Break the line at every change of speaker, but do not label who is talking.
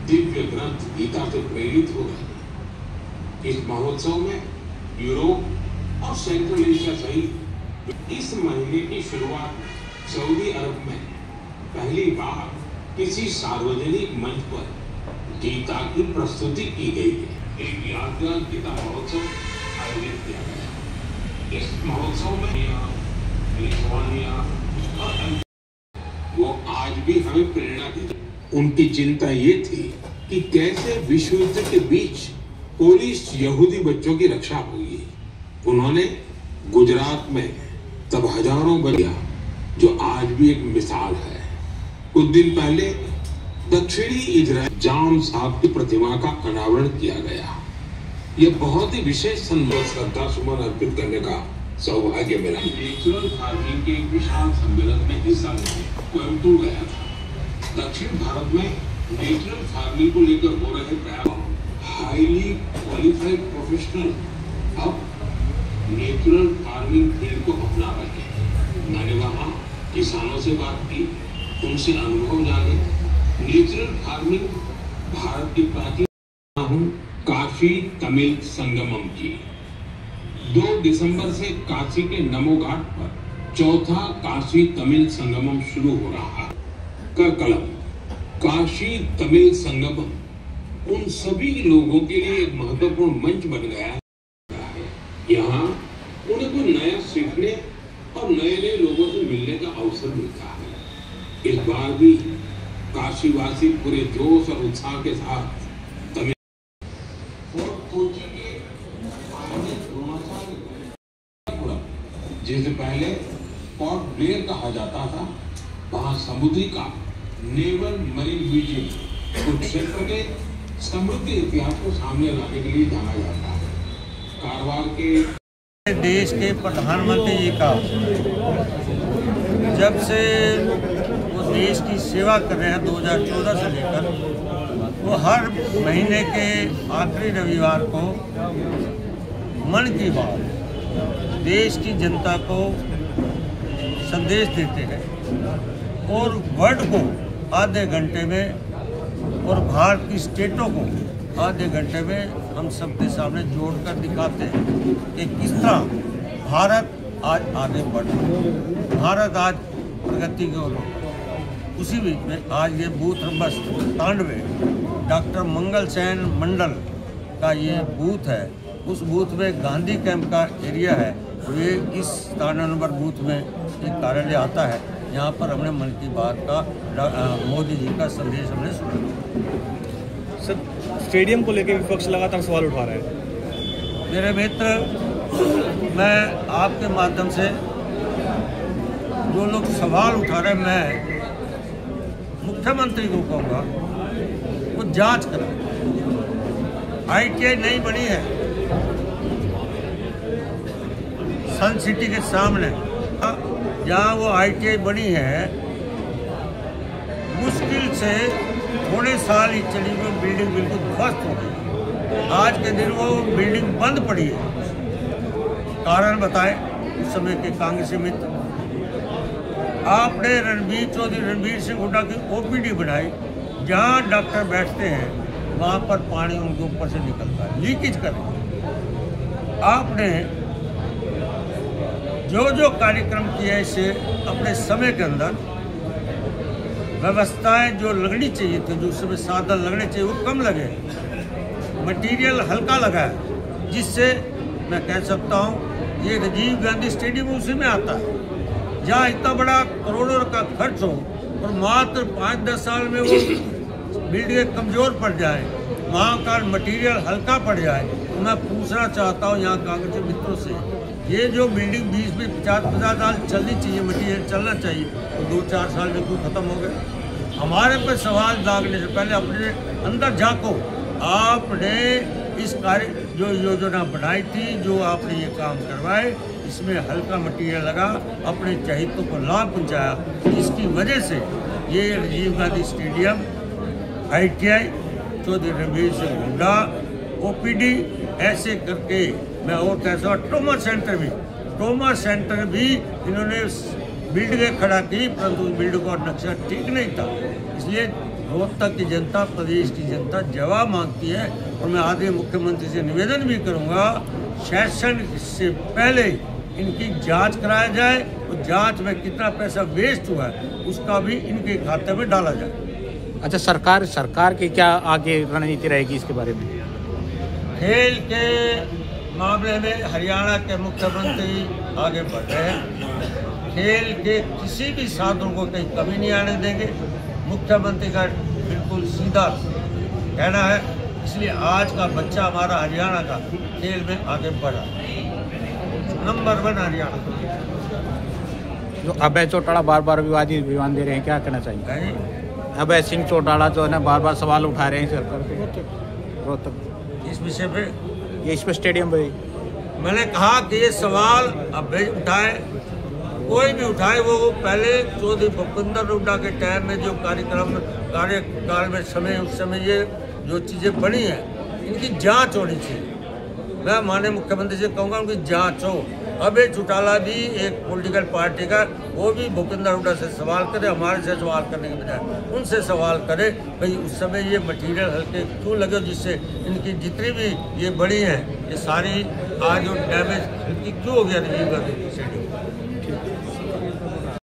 दिव्य ग्रंथ गीता से प्रेरित हो गए। इस महोत्सव में यूरोप और सेंट्रल एशिया सहित इस महीने की शुरुआत सऊदी अरब में पहली बार किसी सार्वजनिक मंच पर गीता की प्रस्तुति की गई है। एक यादगार गीता महोत्सव आयोजित किया गया। इस महोत्सव में और वो आज भी हमें प्रेरणा देते। उनकी चिंता ये थी कि कैसे विश्व युद्ध के बीच पोलिश यहूदी बच्चों की रक्षा होगी। उन्होंने गुजरात में तब हजारों बच्चा, जो आज भी एक मिसाल है। कुछ दिन पहले दक्षिणी इजराइल जाम साहब की प्रतिमा का अनावरण किया गया। यह बहुत ही विशेष सम्मान श्रद्धा सुमन अर्पित करने का सौभाग्य मिला। नेचुरल फार्मिंग के एक विशाल सम्मेलन में हिस्सा लेने कोयम्बटूर गया था। दक्षिण भारत में नेचुरल फार्मिंग को लेकर हो रहे प्रयास हाईली क्वालिफाइड प्रोफेशनल अब नेचुरल फार्मिंग फील्ड को अपना रहे हैं। मैंने वहाँ किसानों से बात की, उनसे अनुभव जाने। नेचुरल फार्मिंग भारत की प्राचीन हूँ काशी तमिल संगमम की 2 दिसंबर से काशी के नमो घाट पर चौथा काशी तमिल संगमम शुरू हो रहा है। कलम काशी तमिल संगमम उन सभी लोगों के लिए एक महत्वपूर्ण मंच बन गया है। यहाँ उन्हें कोई नया सीखने और नए नए लोगों से मिलने का अवसर मिलता है। इस बार भी काशीवासी पूरे जोश और उत्साह के साथ तमिल जिसे पहले पोर्ट ब्लेयर कहा जाता था, वहां समुद्री का नेवल मरीन म्यूजियम उस क्षेत्र के समृद्ध इतिहास को सामने लाने के लिए जाना जाता है। कारवार के
देश के प्रधानमंत्री जी का जब से वो देश की सेवा कर रहे हैं 2014 से लेकर, वो हर महीने के आखिरी रविवार को मन की बात देश की जनता को संदेश देते हैं और वर्ल्ड को आधे घंटे में और भारत की स्टेटों को आधे घंटे में हम सबके सामने जोड़कर दिखाते हैं कि किस तरह भारत आज आगे बढ़ रहा है, भारत आज प्रगति की ओर। उसी बीच में आज ये बूथ नंबर 97 डॉक्टर मंगल सेन मंडल का ये बूथ है। उस बूथ में गांधी कैंप का एरिया है। ये इस 97 नंबर बूथ में एक कार्यालय आता है। यहाँ पर हमने मन की बात का मोदी जी का संदेश हमने सुना।
सर, स्टेडियम को लेकर विपक्ष लगातार सवाल उठा रहे हैं।
मेरे मित्र, मैं आपके माध्यम से जो लोग सवाल उठा रहे हैं, मैं मुख्यमंत्री को कहूँगा वो जांच करें। ITI नहीं बनी है सन सिटी के सामने, जहाँ वो ITI बनी है मुश्किल से थोड़े साल ही चली, वो बिल्डिंग बिल्कुल ध्वस्त हो गई। आज के दिन वो बिल्डिंग बंद पड़ी है। कारण बताएं उस समय के कांग्रेसी मित्र। आपने रणबीर सिंह हुड्डा की OPD बनाई, जहाँ डॉक्टर बैठते हैं वहाँ पर पानी उनके ऊपर से निकलता है, लीकेज कर। आपने जो कार्यक्रम किया इसे अपने समय के अंदर व्यवस्थाएं जो लगनी चाहिए थी, जो उसमें साधन लगने चाहिए वो कम लगे, मटेरियल हल्का लगा है, जिससे मैं कह सकता हूँ ये राजीव गांधी स्टेडियम उसी में आता है, जहाँ इतना बड़ा करोड़ों का खर्च हो और मात्र 5-10 साल में वो बिल्डिंग कमज़ोर पड़ जाए, वहाँ का मटेरियल हल्का पड़ जाए। तो मैं पूछना चाहता हूँ यहाँ कांग्रेस मित्रों से, ये जो बिल्डिंग 20-50 साल चलनी चाहिए, मटेरियल चलना चाहिए, तो 2-4 साल में क्यों खत्म हो गए? हमारे पर सवाल दागने से पहले अपने अंदर झांको। आपने इस कार्य जो योजना बनाई थी, जो आपने ये काम करवाए, इसमें हल्का मटेरियल लगा, अपने चहितों को लाभ पहुँचाया। इसकी वजह से ये Rajiv Gandhi stadium, ITI, Chaudhary Ranbir Singh Hooda, OPD ऐसे करके मैं और कैसा ट्रोमा सेंटर भी इन्होंने बिल्डिंगें खड़ा की, परंतु बिल्डिंग का नक्शा ठीक नहीं था। इसलिए रोहतक की जनता, प्रदेश की जनता जवाब मांगती है। और मैं आदरणीय मुख्यमंत्री से निवेदन भी करूंगा, सेशन से पहले इनकी जांच कराया जाए और जांच में कितना पैसा वेस्ट हुआ है उसका भी इनके खाते में डाला जाए।
अच्छा, सरकार की क्या आगे रणनीति रहेगी इसके बारे में?
खेल के मामले में हरियाणा के मुख्यमंत्री आगे बढ़ रहे हैं। खेल के किसी भी साधन को कहीं कमी नहीं आने देंगे। मुख्यमंत्री का बिल्कुल सीधा कहना है, इसलिए आज का बच्चा हमारा हरियाणा का खेल में आगे बढ़ा, नंबर 1 हरियाणा।
जो अभय चौटाला बार बार विवादी बयान दे रहे हैं, क्या कहना चाहिए? अभय सिंह चौटाला जो है ना बार बार सवाल उठा रहे हैं सरकार पे, रोहतक
इस विषय पे,
ये इस पे स्टेडियम पे
मैंने कहा कि ये सवाल अभय उठाए, कोई भी उठाए, वो पहले चौधरी भूपेंद्र हुड्डा के टाइम में जो कार्यकाल में समय उस समय ये जो चीज़ें बनी हैं इनकी जांच होनी चाहिए। मैं माननीय मुख्यमंत्री से कहूँगा उनकी जांच हो। अभय चौटाला भी एक पॉलिटिकल पार्टी का, वो भी भूपेंद्र हुड्डा से सवाल करे, हमारे से सवाल करने के बजाय उनसे सवाल करे भाई उस समय ये मटेरियल हल्के क्यों लगे, जिससे इनकी जितनी भी ये बड़ी हैं ये सारी आज जो डैमेज इनकी क्यों हो गया।